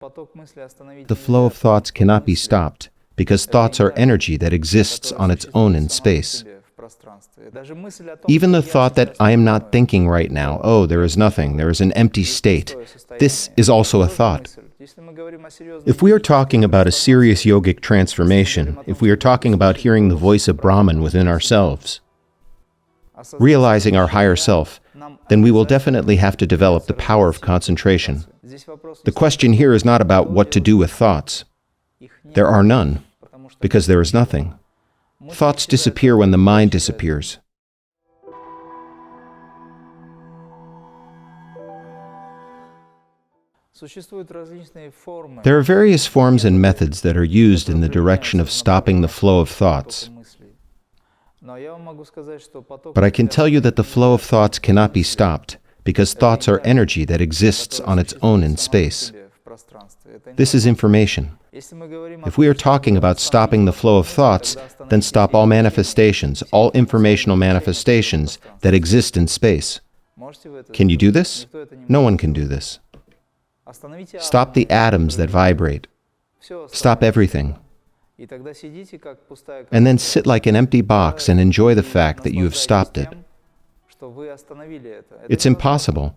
The flow of thoughts cannot be stopped, because thoughts are energy that exists on its own in space. Even the thought that I am not thinking right now, oh, there is nothing, there is an empty state, this is also a thought. If we are talking about a serious yogic transformation, if we are talking about hearing the voice of Brahman within ourselves, realizing our higher self, then we will definitely have to develop the power of concentration. The question here is not about what to do with thoughts. There are none, because there is nothing. Thoughts disappear when the mind disappears. There are various forms and methods that are used in the direction of stopping the flow of thoughts. But I can tell you that the flow of thoughts cannot be stopped, because thoughts are energy that exists on its own in space. This is information. If we are talking about stopping the flow of thoughts, then stop all manifestations, all informational manifestations that exist in space. Can you do this? No one can do this. Stop the atoms that vibrate. Stop everything. And then sit like an empty box and enjoy the fact that you have stopped it. It's impossible.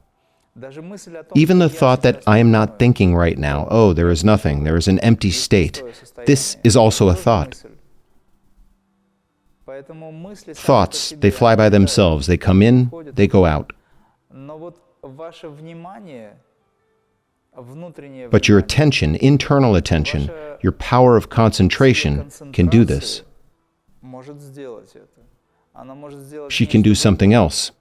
Even the thought that I am not thinking right now, oh, there is nothing, there is an empty state, this is also a thought. Thoughts, they fly by themselves, they come in, they go out. But your attention, internal attention, your power of concentration can do this. She can do something else.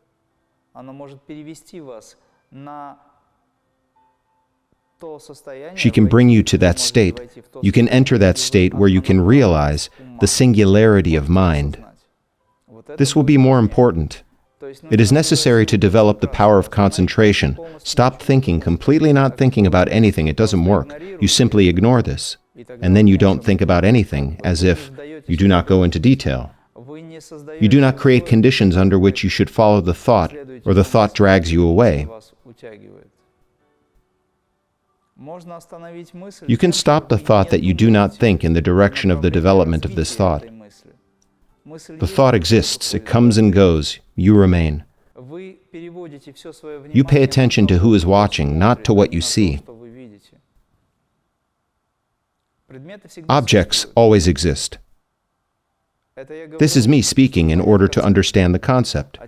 She can bring you to that state. You can enter that state where you can realize the singularity of mind. This will be more important. It is necessary to develop the power of concentration. Stop thinking, completely not thinking about anything. It doesn't work. You simply ignore this. And then you don't think about anything, as if you do not go into detail. You do not create conditions under which you should follow the thought, or the thought drags you away. You can stop the thought that you do not think in the direction of the development of this thought. The thought exists, it comes and goes, you remain. You pay attention to who is watching, not to what you see. Objects always exist. This is me speaking in order to understand the concept.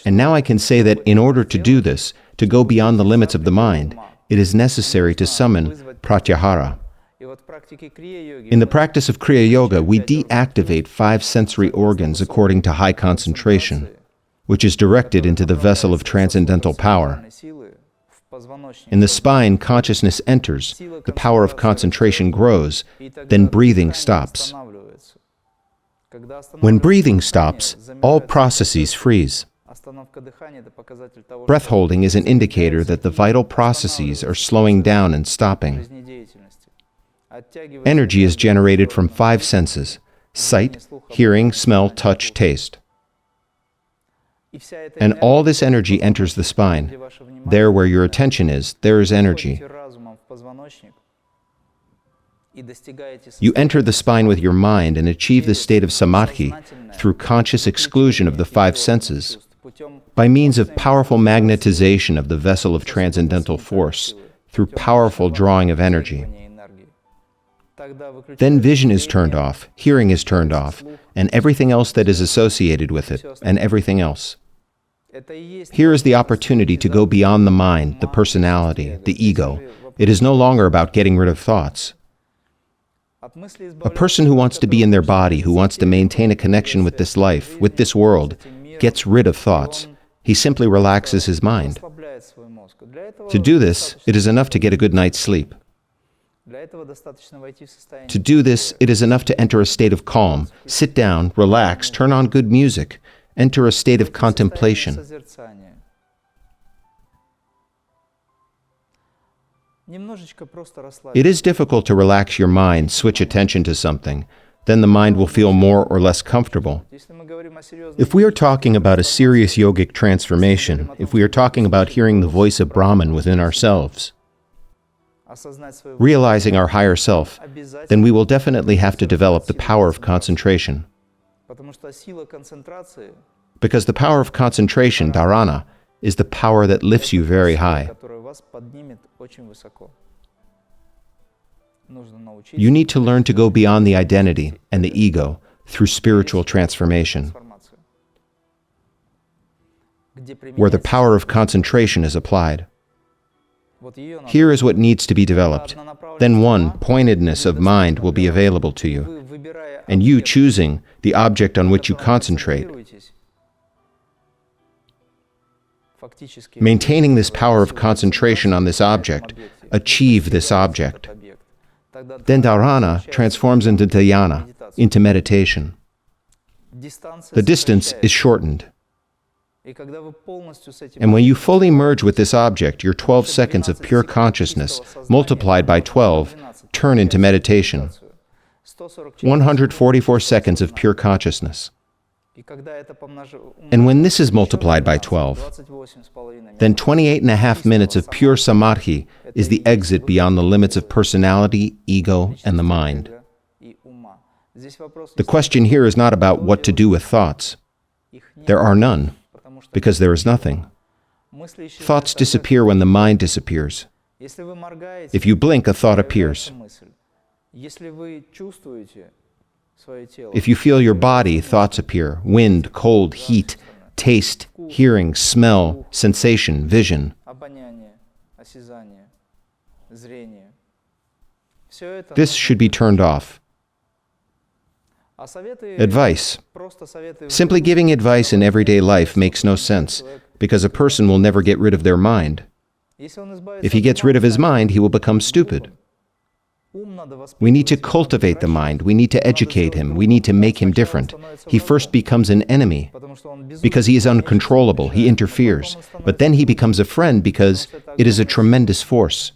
And now I can say that in order to do this, to go beyond the limits of the mind, it is necessary to summon pratyahara. In the practice of Kriya Yoga, we deactivate 5 sensory organs according to high concentration, which is directed into the vessel of transcendental power. In the spine, consciousness enters, the power of concentration grows, then breathing stops. When breathing stops, all processes freeze. Breath holding is an indicator that the vital processes are slowing down and stopping. Energy is generated from 5 senses: sight, hearing, smell, touch, taste. And all this energy enters the spine. There where your attention is, there is energy. You enter the spine with your mind and achieve the state of samadhi through conscious exclusion of the 5 senses, by means of powerful magnetization of the vessel of transcendental force, through powerful drawing of energy. Then vision is turned off, hearing is turned off, and everything else that is associated with it, and everything else. Here is the opportunity to go beyond the mind, the personality, the ego. It is no longer about getting rid of thoughts. A person who wants to be in their body, who wants to maintain a connection with this life, with this world, gets rid of thoughts. He simply relaxes his mind. To do this, it is enough to get a good night's sleep. To do this, it is enough to enter a state of calm, sit down, relax, turn on good music, enter a state of contemplation. It is difficult to relax your mind, switch attention to something. Then the mind will feel more or less comfortable. If we are talking about a serious yogic transformation, if we are talking about hearing the voice of Brahman within ourselves, realizing our higher self, then we will definitely have to develop the power of concentration. Because the power of concentration, dharana, is the power that lifts you very high. You need to learn to go beyond the identity and the ego through spiritual transformation, where the power of concentration is applied. Here is what needs to be developed. Then one, pointedness of mind will be available to you, and you choosing the object on which you concentrate. Maintaining this power of concentration on this object, achieve this object. Then dharana transforms into dhyana, into meditation. The distance is shortened. And when you fully merge with this object, your 12 seconds of pure consciousness, multiplied by 12, turn into meditation. 144 seconds of pure consciousness. And when this is multiplied by 12, then 28.5 minutes of pure samadhi is the exit beyond the limits of personality, ego, and the mind. The question here is not about what to do with thoughts. There are none, because there is nothing. Thoughts disappear when the mind disappears. If you blink, a thought appears. If you feel your body, thoughts appear. Wind, cold, heat, taste, hearing, smell, sensation, vision. This should be turned off. Advice. Simply giving advice in everyday life makes no sense, because a person will never get rid of their mind. If he gets rid of his mind, he will become stupid. We need to cultivate the mind. We need to educate him. We need to make him different. He first becomes an enemy because he is uncontrollable. He interferes. But then he becomes a friend because it is a tremendous force.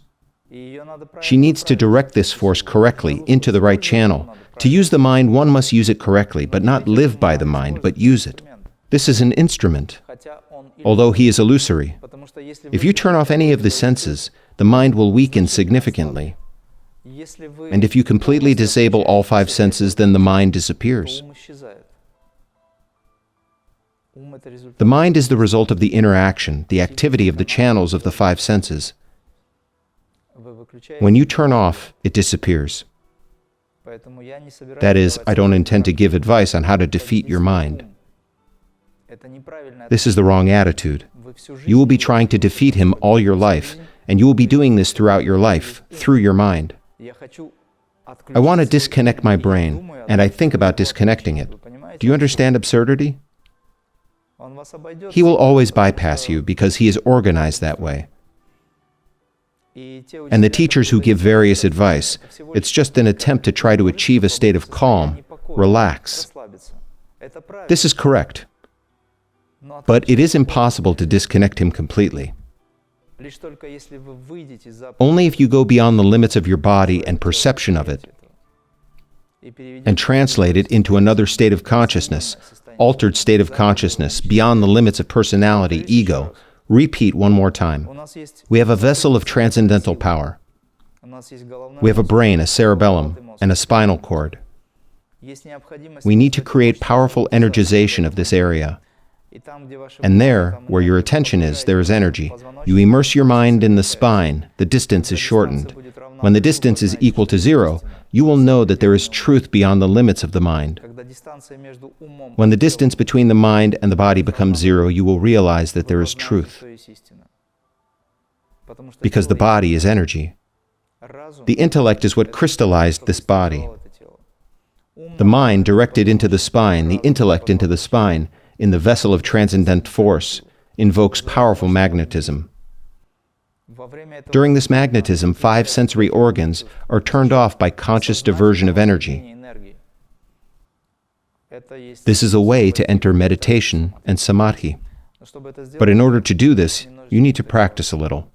She needs to direct this force correctly into the right channel. To use the mind, one must use it correctly, but not live by the mind, but use it. This is an instrument, although he is illusory. If you turn off any of the senses, the mind will weaken significantly. And if you completely disable all 5 senses, then the mind disappears. The mind is the result of the interaction, the activity of the channels of the 5 senses. When you turn off, it disappears. That is, I don't intend to give advice on how to defeat your mind. This is the wrong attitude. You will be trying to defeat him all your life, and you will be doing this throughout your life, through your mind. I want to disconnect my brain, and I think about disconnecting it. Do you understand absurdity? He will always bypass you because he is organized that way. And the teachers who give various advice, it's just an attempt to try to achieve a state of calm, relax. This is correct. But it is impossible to disconnect him completely. Only if you go beyond the limits of your body and perception of it, and translate it into another state of consciousness, altered state of consciousness, beyond the limits of personality, ego. Repeat one more time. We have a vessel of transcendental power. We have a brain, a cerebellum, and a spinal cord. We need to create powerful energization of this area. And there, where your attention is, there is energy. You immerse your mind in the spine, the distance is shortened. When the distance is equal to 0, you will know that there is truth beyond the limits of the mind. When the distance between the mind and the body becomes 0, you will realize that there is truth. Because the body is energy. The intellect is what crystallized this body. The mind directed into the spine, the intellect into the spine, in the vessel of transcendent force, invokes powerful magnetism. During this magnetism, 5 sensory organs are turned off by conscious diversion of energy. This is a way to enter meditation and samadhi. But in order to do this, you need to practice a little.